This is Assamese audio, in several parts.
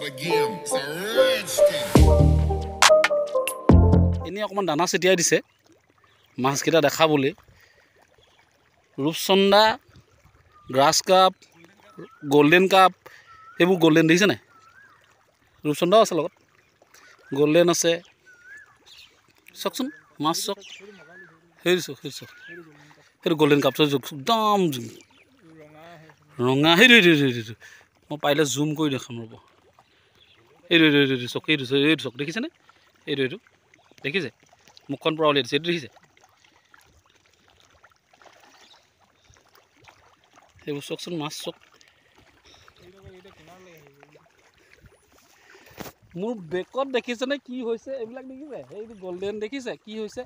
of the game. It's a rich thing. এনেই অকণমান দানা ছটিয়াই দিছে মাছকেইটা দেখাবলৈ। ৰূপচন্দা, গ্ৰাছ কাপ, গল্ডেন কাপ, সেইবোৰ গল্ডেন দেখিছে নাই? ৰূপচন্দাও আছে লগত, গল্ডেন আছে। চাওকচোন মাছ চাওক, সেই চাওক সেইটো গল্ডেন কাপ একদম ৰঙা। সেইটো মই পাৰিলে জুম কৰি দেখাম ৰ'ব। এইটো চাওক, এইটো চাওক, দেখিছেনে? এইটো দেখিছে? মুখখন পৰা উলিয়াই দিছে, এইটো দেখিছে? সেইবোৰ চাওকচোন মাছ চাওক। মোৰ বেকত দেখিছেনে কি হৈছে? এইবিলাক দেখিছে? এইটো গল্ডেন দেখিছে কি হৈছে?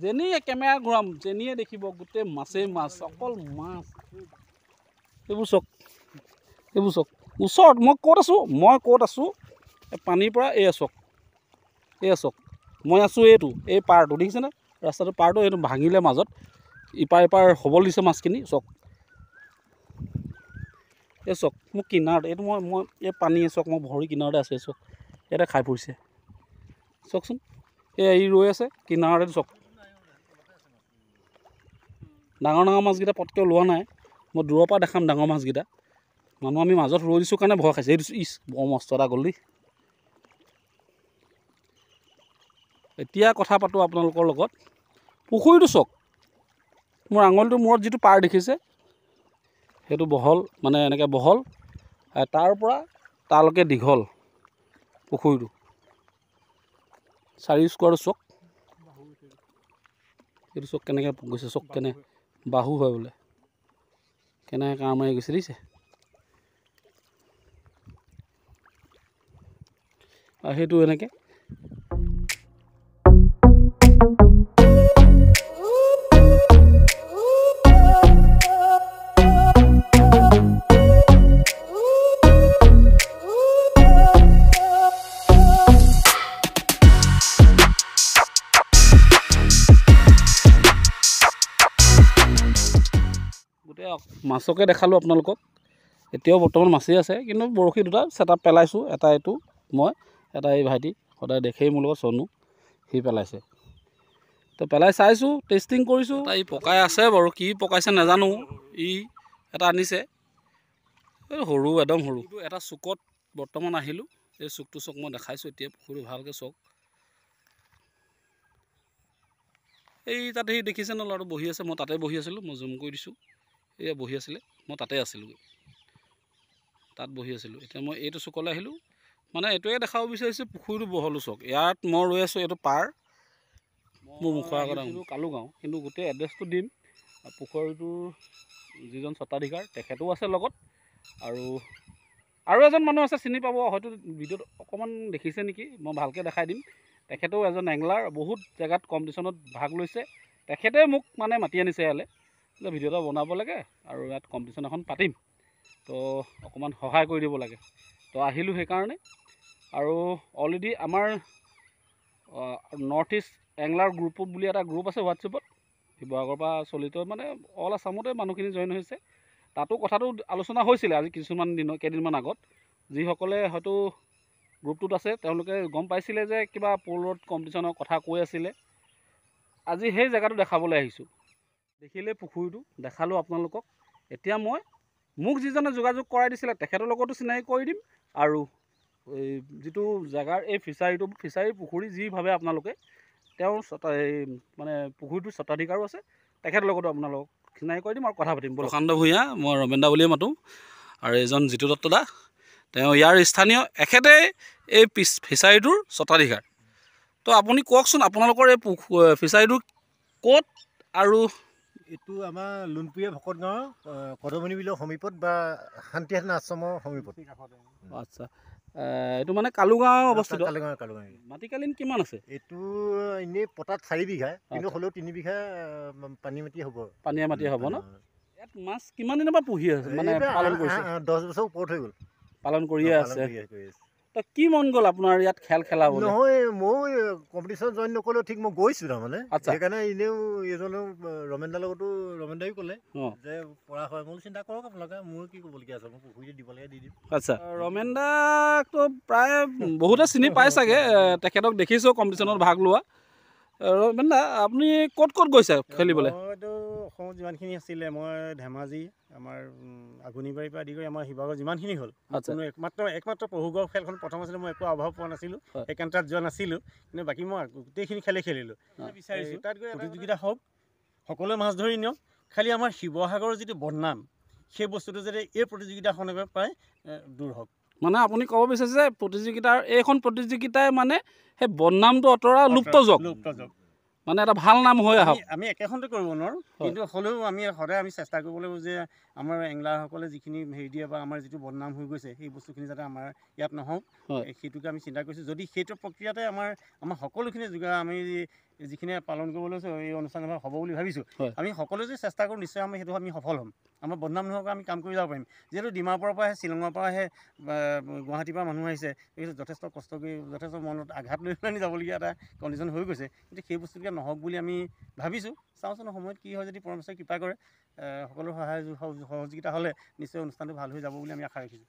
যেনিয়ে কেমেৰা ঘূৰাম যেনিয়ে দেখিব গোটেই মাছেই মাছ, অকল মাছ। এইবোৰ চাওক, এইবোৰ চাওক ওচৰত। মই ক'ত আছোঁ? পানীৰ পৰা এয়া চাওক, মই আছোঁ এই পাৰটো দেখিছেনে? ৰাস্তাটো পাৰটো এইটো ভাঙিলে মাজত, ইপাৰ হ'বলৈ দিছে মাছখিনি। চাওক এই চাওক, মোৰ কিনাৰত এইটো মই এই পানী চাওক, মই ভৰি কিনাৰতে আছে। চাওক ইয়াতে খাই পৰিছে, চাওকচোন। এই ৰৈ আছে কিনাৰতে, চাওক। ডাঙৰ মাছকেইটা পটকৈ ওলোৱা নাই। মই দূৰৰ পৰা দেখাম ডাঙৰ মাছকেইটা। আমি মাজত ৰৈ দিছোঁ কাৰণে ভয় খাইছে। এইটো বৰ মস্ত এটা গ'ল দেই। এতিয়া কথা পাতোঁ আপোনালোকৰ লগত। পুখুৰীটো চাওক, মোৰ আঙুলিটোৰ মূৰত যিটো পাৰ দেখিছে সেইটো বহল, মানে এনেকৈ বহল, তাৰ পৰা তালৈকে দীঘল পুখুৰীটো। 4 স্কোৱাৰটো চাওক, এইটো চাওক কেনেকৈ গৈছে, চাওক কেনে বাহু হয় বোলে, কেনেকৈ কাঁৰ মাৰি গৈছে দেখিছে? আৰু সেইটো এনেকৈ মাছকে দেখালোঁ আপোনালোকক। এতিয়াও বৰ্তমান মাছেই আছে, কিন্তু বৰশী দুটা ছেটআপ পেলাইছোঁ। এটা এইটো মই, এটা এই ভাইটি সদায় দেখেই মোৰ লগত, চনু, সি পেলাইছে। তো পেলাই চাইছোঁ, টেষ্টিং কৰিছোঁ। ই পকাই আছে বাৰু, কি পকাইছে নাজানো। ই এটা আনিছে, এই সৰু, একদম সৰু। এটা চুকত বৰ্তমান আহিলোঁ। এই চুকটো চাওক, মই দেখাইছোঁ এতিয়া পুখুৰীটো ভালকৈ চাওক। এই তাত সেই দেখিছে ন ল'ৰাটো বহি আছে, মই তাতে বহি আছিলোঁ। মই জুম কৰি দিছোঁ, এয়া বহি আছিলে, মই তাতে আছিলোঁ, তাত বহি আছিলোঁ। এতিয়া মই এইটো চুকলৈ আহিলোঁ, মানে এইটোৱে দেখাব বিচাৰিছোঁ পুখুৰীটো বহলো চাওক। ইয়াত মই ৰৈ আছোঁ, এইটো পাৰ মোৰ মুখৰ আগত কালুগাঁও, কিন্তু গোটেই এড্ৰেছটো দিম। পুখুৰীটোৰ যিজন স্বত্বাধিকাৰ তেখেতো আছে লগত, আৰু এজন মানুহ আছে, চিনি পাব হয়তো, ভিডিঅ'ত অকণমান দেখিছে নেকি, মই ভালকৈ দেখাই দিম। তেখেতেও এজন এংলাৰ, বহুত জেগাত কম্পিটিশ্যনত ভাগ লৈছে। তেখেতে মোক মানে মাতি আনিছে ইয়ালৈ, ভিডিঅ' এটা বনাব লাগে আৰু ইয়াত কম্পিটিশ্যন এখন পাতিম, তো অকণমান সহায় কৰি দিব লাগে। তো আহিলোঁ সেইকাৰণে। আৰু অলৰেডি আমাৰ নৰ্থ ইষ্ট এংলাৰ গ্ৰুপত বুলি এটা গ্ৰুপ আছে হোৱাটছএপত, শিৱসাগৰৰ পৰা চলিত, মানে অল আছামতে মানুহখিনি জইন হৈছে। তাতো কথাটো আলোচনা হৈছিলে আজি কেইদিনমান আগত। যিসকলে হয়তো গ্ৰুপটোত আছে তেওঁলোকে গম পাইছিলে যে কিবা পলত কম্পিটিশ্যনৰ কথা কৈ আছিলে। আজি সেই জেগাটো দেখাবলৈ আহিছোঁ। দেখিলে পুখুৰীটো দেখালোঁ আপোনালোকক। এতিয়া মোক যিজনে যোগাযোগ কৰাই দিছিলে তেখেতৰ লগতো চিনাকি কৰি দিম, আৰু এই যিটো জেগাৰ এই ফিচাৰী পুখুৰী যি ভাবে আপোনালোকে, তেওঁৰ মানে পুখুৰীটোৰ স্বত্বাধিকাৰো আছে, তেখেতৰ লগতো আপোনালোকক চিনাকি কৰি দিম আৰু কথা পাতিম। প্ৰশান্ত ভূঞা, মই ৰমেন দা বুলিয়ে মাতোঁ, আৰু এজন জিতু দত্ত দা, তেওঁ ইয়াৰ স্থানীয়, এখেতে এই ফিচাৰীটোৰ স্বত্বাধিকাৰ। তো আপুনি কওকচোন আপোনালোকৰ এই ফিচাৰীটো ক'ত? আৰু এইটো আমাৰ লুণপুৰীয়া ভকত গাঁৱৰ কদমণি বিলৰ সমীপত বা শান্তিহান আশ্ৰমৰ সমীপত। আচ্ছা, এইটো মানে কালুগাঁও অৱস্থিত। কালুগাঁও। মাটিকালীন কিমান আছে? এইটো এনেই পতাত 4 বিঘা, কিন্তু হ'লেও 3 বিঘা পানীয়া মাটি হ'ব ন? ইয়াত মাছ কিমান দিনৰ পৰা পুহি আছে, মানে পালন কৰিছে? 10 বছৰ ওপৰত হৈ গ'ল, পালন কৰিয়ে আছে। তো কি মন গ'ল আপোনাৰ ইয়াত খেল খেলাবলৈ? নহয় মই কম্পিটিশ্যন জইন নকৰিলেও ঠিক মই গৈছোঁ তাৰমানে আচ্ছা। সেইকাৰণে এনেও এইজনেও ৰমেন দাৰ লগতো ৰমেন দায়ো ক'লে অঁ যে পৰা হয় মই চিন্তা কৰক আপোনালোকে মোৰ কি ক'বলগীয়া আছে মই পুখুৰীতে দিব লাগে দি দিম। আচ্ছা, ৰমেন দাকতো প্ৰায় বহুতে চিনি পায় চাগে, তেখেতক দেখিছোঁ কম্পিটিশ্যনত ভাগ লোৱা। ৰমেন দা আপুনি ক'ত ক'ত গৈছে খেলিবলৈ? মইতো অসমত যিমানখিনি আছিলে মই ধেমাজি আমাৰ আগুনিবাৰীৰ পৰা আদি কৰি আমাৰ শিৱসাগৰ যিমানখিনি হ'ল কোনো একমাত্ৰ পহুগড় খেলখন প্ৰথম আছিলে মই একো অভাৱ পোৱা নাছিলোঁ সেইকাৰণে তাত যোৱা নাছিলোঁ কিন্তু বাকী মই গোটেইখিনি খেলেই খেলিলোঁ। বিচাৰিছোঁ তাত গৈ প্ৰতিযোগিতা হওক সকলোৱে মাছ ধৰি নিয়ক খালি আমাৰ শিৱসাগৰৰ যিটো বদনাম সেই বস্তুটো যাতে এই প্ৰতিযোগিতাখনৰ প্ৰায় দূৰ হওক। মানে আপুনি ক'ব বিচাৰিছে যে এইখন প্ৰতিযোগিতাই মানে সেই বদনামটো আঁতৰা লুপ্ত যাওক, মানে এটা ভাল নাম হৈ আহক। আমি একেখনতে কৰিব নোৱাৰোঁ কিন্তু হ'লেও আমি সদায় চেষ্টা কৰিব লাগিব যে আমাৰ এংলাৰসকলে যিখিনি হেৰি দিয়ে বা আমাৰ যিটো বদনাম হৈ গৈছে সেই বস্তুখিনি যাতে আমাৰ ইয়াত নহওক সেইটোকে আমি চিন্তা কৰিছোঁ। যদি সেইটো প্ৰক্ৰিয়াতে আমাৰ সকলোখিনি আমি যিখিনি পালন কৰিব লৈছোঁ এই অনুষ্ঠান হ'ব বুলি ভাবিছোঁ আমি সকলোৱে যদি চেষ্টা কৰোঁ নিশ্চয় সেইটো আমি সফল হ'ম। আমাৰ বদনাম নোহোৱাকৈ আমি কাম কৰি যাব পাৰিম। যিহেতু ডিমাপুৰৰ পৰা আহে শ্বিলঙৰ পৰা আহে গুৱাহাটীৰ পৰা মানুহ আহিছে যথেষ্ট কষ্ট কৰি যথেষ্ট মনত আঘাত লৈ পেলাই যাবলগীয়া এটা কণ্ডিশ্যন হৈ গৈছে কিন্তু সেই বস্তুটোকে নহওক বুলি আমি ভাবিছোঁ। চাওঁচোন সময়ত কি হয়, যদি পৰমেশ্বৰে কৃপা কৰে সকলো সহায় সহযোগিতা হ'লে নিশ্চয় অনুষ্ঠানটো ভাল হৈ যাব বুলি আমি আশা ৰাখিছোঁ।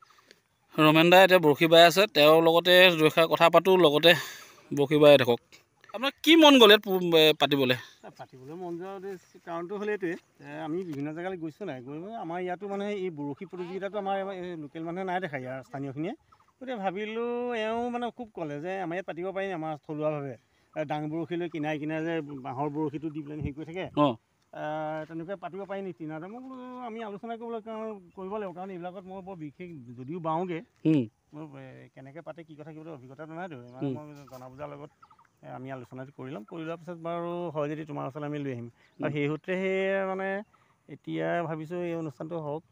ৰমেন দাই এতিয়া বৰশী বাই আছে, তেওঁৰ লগতে দুষাৰ কথা পাতোঁ, লগতে বৰশী বাই থাকক। আপোনাৰ কি মন গ'ল ইয়াত পাতিবলৈ মন যোৱা কাৰণটো হ'ল এইটোৱে আমি বিভিন্ন জেগালৈ গৈছোঁ নাই গৈ আমাৰ ইয়াতো মানে এই বৰশী প্ৰতিযোগিতাটো আমাৰ লোকেল মানুহে নাই দেখা ইয়াৰ স্থানীয়খিনিয়ে গতিকে ভাবিলোঁ এওঁ মানে খুব ক'লে যে আমাৰ ইয়াত পাতিব পাৰিম আমাৰ থলুৱাভাৱে ডাং বৰশী লৈ কিনাৰে কিনাৰে যে বাঁহৰ বৰশীটো দি পেলাই হেৰি কৰি থাকে তেনেকৈ পাতিব পাৰি নেকি কিনাৰতে। মই বোলো আমি আলোচনা কৰিব লাগিব কাৰণ এইবিলাকত মই বৰ বিশেষ যদিও বাওঁগৈ মোৰ কেনেকৈ পাতে কি কথা কিবা অভিজ্ঞতাটো নাইতো মানে মই জনা বুজাৰ লগত আমি আলোচনাটো কৰি ল'ম, কৰি লোৱাৰ পিছত বাৰু হয় যদি তোমাৰ ওচৰলৈ আমি লৈ আহিম আৰু সেই সূত্ৰে মানে এতিয়া ভাবিছোঁ এই অনুষ্ঠানটো হওক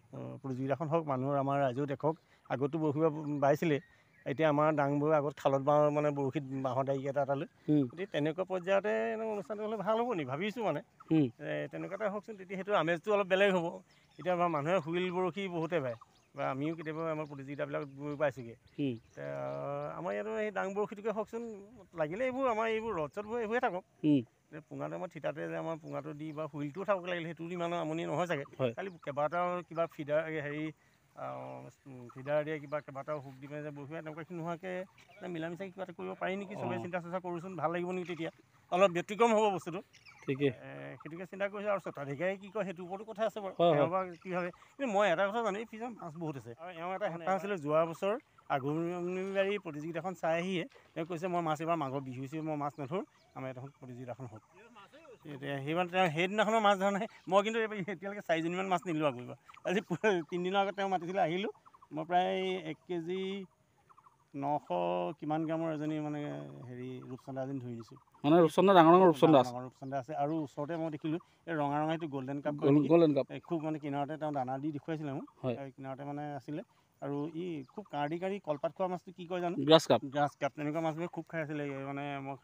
প্ৰতিযোগিতাখন হওক মানুহৰ আমাৰ ৰাইজেও দেখক। আগতো বৰশী বাইছিলে এতিয়া আমাৰ ডাংবোৰ আগত খালত বাওঁ মানে বৰশীত বাঁহৰ দাৰি এটা লৈ গতিকে তেনেকুৱা পৰ্যায়তে অনুষ্ঠানটো হ'লে ভাল হ'ব নি ভাবিছোঁ মানে তেনেকুৱা এটা হওকচোন তেতিয়া সেইটো আমেজটো অলপ বেলেগ হ'ব। এতিয়া আমাৰ মানুহে হুইল বৰশী বহুতে বায় বা আমিও কেতিয়াবা আমাৰ প্ৰতিযোগিতাবিলাক গৈ পাইছোঁগৈ আমাৰ ইয়াতো সেই ডাং বৰশীটোকে হওকচোন লাগিলে আমাৰ এইবোৰ ৰদ চদবোৰ এইবোৰে থাকক পুঙাটো আমাৰ থিতাতে যে আমাৰ পুঙাটো দি বা হুইলটোও থাকক লাগিলে সেইটো ইমান আমনি নহয় চাগে খালি কেইবাটাও কিবা ফিডাৰ ফিডাৰ দিয়ে কিবা কেইবাটাও হুক দি পেলাই যে বৰশী তেনেকুৱাখিনি নোহোৱাকৈ মিলা মিছাকৈ কিবা এটা কৰিব পাৰি নেকি চবেই চিন্তা চৰ্চা কৰোঁচোন ভাল লাগিব নেকি তেতিয়া অলপ ব্যতিক্ৰম হ'ব বস্তুটো ঠিকেই সেইটোকে চিন্তা কৰিছোঁ। আৰু স্বত্বাধিকাৰী কি কয় সেইটোৰ ওপৰতো কথা আছে বাৰু এওঁ বা কি ভাবে কিন্তু মই এটা কথা জানো এই ফিজত মাছ বহুত আছে আৰু এওঁ এটা হেঁপাহ আছিলে যোৱা বছৰ আগুনিবাৰী প্ৰতিযোগিতাখন চাই আহিয়ে তেওঁ কৈছে মই মাছ এইবাৰ মাঘৰ বিহু হৈছে মই মাছ নধৰোঁ আমাৰ এটা প্ৰতিযোগিতাখন হওক এতিয়া সেইদিনাখনৰ মাছ ধৰা নাই মই কিন্তু এতিয়ালৈকে 4জনীমান মাছ নিলোঁ আকৌ আজি 3 দিনৰ আগত তেওঁ মাতিছিলে আহিলোঁ মই প্ৰায় 1 কেজি 900 কিমান গ্ৰামৰ এজনী মানে ৰূপচন্দা এজনী ধৰি দিছোঁ মানে ৰূপচন্দা ডাঙৰ ৰূপচন্দা আছে আৰু ওচৰতে মই দেখিলোঁ এই ৰঙা সেইটো গল্ডেন কাপ খুব মানে কিনাৰতে তেওঁ দানা দি দেখুৱাইছিলে মোক কিনাৰতে মানে আছিলে আৰু ই খুব কাঁড়ি কলপাত খোৱা মাছটো কি কয় জানো গ্ৰাছ কাপ তেনেকুৱা মাছবোৰ খুব খাই আছিলে মানে মই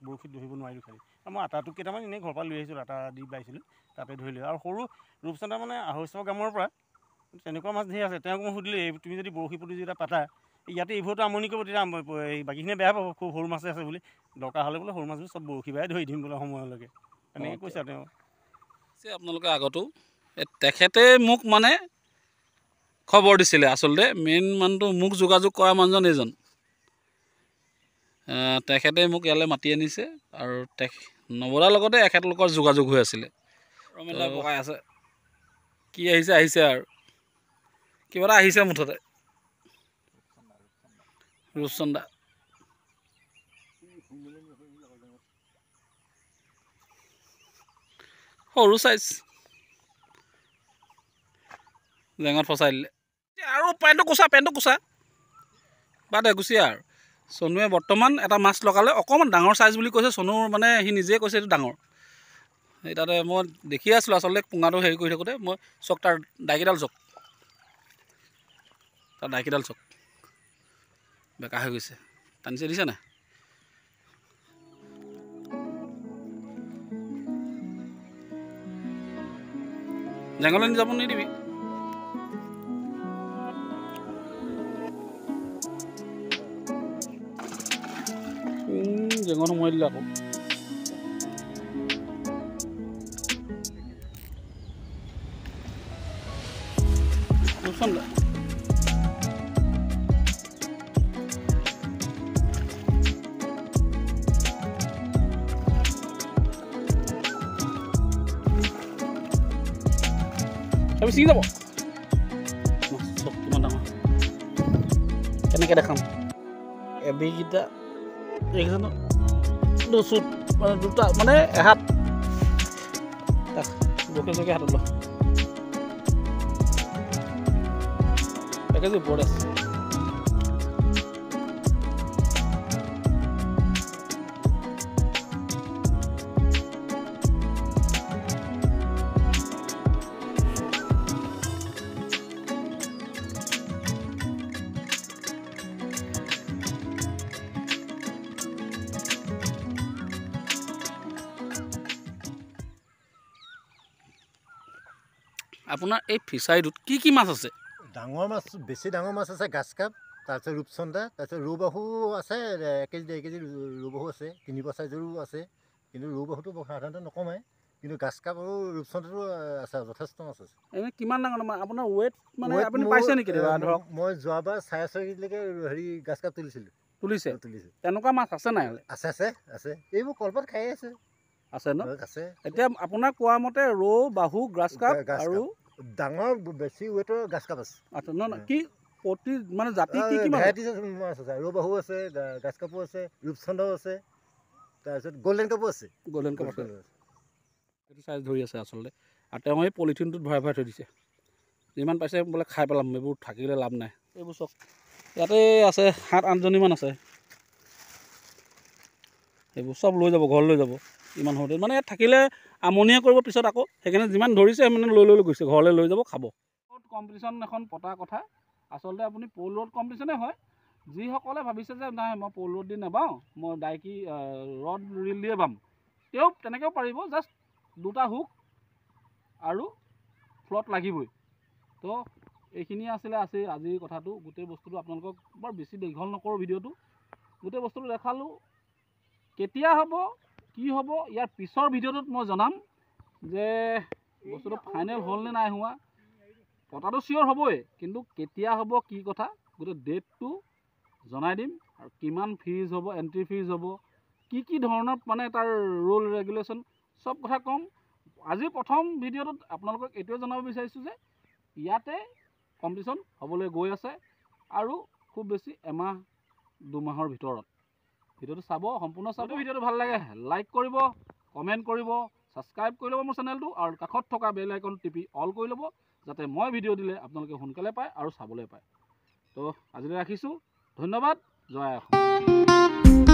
বৰশীত ধৰিব নোৱাৰিলোঁ খালি মই আটাটো কেইটামান এনেই ঘৰৰ পৰা লৈ আহিছিলোঁ আটা দি বাইছিলোঁ তাতে ধৰিলোঁ আৰু সৰু ৰূপচন্দা মানে 250 গ্ৰামৰ পৰা তেনেকুৱা মাছ ধেৰ আছে। তেওঁক মই সুধিলোঁ তুমি যদি বৰশী প্ৰতিযোগিতা পাতা ইয়াতে এইবোৰতো আমনি কৰিব তেতিয়া বাকীখিনিয়ে বেয়া পাব খুব সৰু মাছে আছে বুলি দৰকাৰ হ'লে বোলে সৰু মাছবোৰ চব বৰশী বাই ধৰি দিম বোলে সময়লৈকে তেনেকৈ কৈছে আৰু তেওঁ আপোনালোকে আগতো তেখেতে মোক মানে খবৰ দিছিলে আচলতে মেইন মানুহটো মোক যোগাযোগ কৰা মানুহজন এইজন তেখেতে মোক ইয়ালৈ মাতি আনিছে আৰু নৱদাৰ লগতে এখেতলোকৰ যোগাযোগ হৈ আছিলে। ৰমেন দা পকাই আছে কি আহিছে আৰু কিবা এটা আহিছে মুঠতে ৰূপচন্দা সৰু চাইজ জেঙত ফচাই দিলে আৰু পেণ্টটো কোচা বাদ গুচি আৰু চনুৱে বৰ্তমান এটা মাছ লগালে অকণমান ডাঙৰ চাইজ বুলি কৈছে চনুৰ মানে সি নিজে কৈছে এইটো ডাঙৰ এই তাতে মই দেখি আছিলোঁ আচলতে পুঙাটো হেৰি কৰি থাকোঁতে মই তাৰ ডাইকিডাল বেকা হৈ গৈছে টানিছে দিছে নাই জেঙলৈ যাব নিদিবি জেঙত সোমাই দিলে আকৌ আমি ছিঙি যাব চব কিমান ডাঙৰ কেনেকৈ দেখাম এবিকেইটা এইকেইজনৰ দুচুত মানে দুটা মানে এহাত বকে চকে হাতত ল একেজি ওপৰত আছে আপোনাৰ এই ফিচাৰীটোত কি কি মাছ আছে ডাঙৰ মাছ বেছি ডাঙৰ মাছ আছে গাছ কাপ তাৰপিছত ৰূপচন্দা তাৰপিছত ৰৌ বাহু আছে 1 কেজি 1.5 কেজি ৰৌ বাহু আছে 3 চাইজৰো আছে কিন্তু ৰৌ বাহুটো সাধাৰণতে নকমাই কিন্তু গাছ কাপ আৰু ৰূপচন্দাটো আছে যথেষ্ট মাছ আছে এনে কিমান ডাঙৰ আপোনাৰ ৱেট মানে আপুনি পাইছে নেকি ধৰক মই যোৱাবাৰ 6.5 কেজিলৈকে হেৰি গাছ কাপ তুলিছে তেনেকুৱা মাছ আছে নাই আছে আছে আছে এইবোৰ কলপাত খাই আছে আছে ন আছে এতিয়া আপোনাৰ কোৱা মতে ৰৌ বাহু গ্ৰাছ কাপ আৰু ডাঙৰ বেছি ৱেটৰ গাছ কাপ আছে আচ্ছা ন কি প্ৰতি মানে জাতি কি কি ভেৰাইটিজ মাছ আছে ৰৌ বাহু আছে গাছ কাপো আছে ৰূপচন্দাও আছে তাৰপিছত গল্ডেন কাপো আছে এইটো চাইজ ধৰি আছে আচলতে আৰু তেওঁ এই পলিথিনটোত ভৰাই ভৰাই থৈ দিছে যিমান পাইছে বোলে খাই পেলাম এইবোৰ থাকিলে লাভ নাই এইবোৰ চব ইয়াতে আছে 7-8জনীমান আছে এইবোৰ চব লৈ যাব ঘৰলৈ লৈ যাব ইমান সৰুতে মানে ইয়াত থাকিলে আমনিয়ে কৰিব পিছত আকৌ সেইকাৰণে যিমান ধৰিছে মানে লৈ গৈছে ঘৰলৈ লৈ যাব খাব কম্পিটিশ্যন এখন পতা কথা আচলতে আপুনি পল ৰ'ড কম্পিটিশ্যনে হয় যিসকলে ভাবিছে যে নাই মই পল ৰ'ড দি নাবাওঁ মই ডাইকি ৰড ৰিল দিয়ে বাম তেওঁ তেনেকৈও পাৰিব জাষ্ট 2টা হুক আৰু ফ্লট লাগিবই তো এইখিনি আছিলে আজিৰ কথাটো গোটেই বস্তুটো আপোনালোকক বৰ বেছি দীঘল নকৰোঁ ভিডিঅ'টো গোটেই বস্তুটো দেখালোঁ কেতিয়া হ'ব কি হ'ব ইয়াৰ পিছৰ ভিডিঅ'টোত মই জনাম যে বস্তুটো ফাইনেল হ'ল নে নাই হোৱা পতাটো চিয়'ৰ হ'বই কিন্তু কেতিয়া হ'ব কি কথা গোটেই ডেটটো জনাই দিম আৰু কিমান ফিজ হ'ব এণ্ট্ৰি ফিজ হ'ব কি ধৰণৰ মানে তাৰ ৰুল ৰেগুলেশ্যন চব কথা ক'ম আজি প্ৰথম ভিডিঅ'টোত আপোনালোকক এইটোৱে জনাব বিচাৰিছোঁ যে ইয়াতে কম্পিটিশ্যন হ'বলৈ গৈ আছে আৰু খুব বেছি এমাহ-2 মাহৰ ভিতৰত ভিডিঅ'টো চাব সম্পূৰ্ণ চাব ভিডিঅ'টো ভাল লাগে লাইক কৰিব কমেণ্ট কৰিব ছাবস্ক্ৰাইব কৰি ল'ব মোৰ চেনেলটো আৰু কাষত থকা বেল আইকন টিপি অল কৰি ল'ব যাতে মই ভিডিঅ' দিলে আপোনালোকে সোনকালে পায় আৰু চাবলৈ পায় তো আজিলৈ ৰাখিছোঁ ধন্যবাদ জয় অসম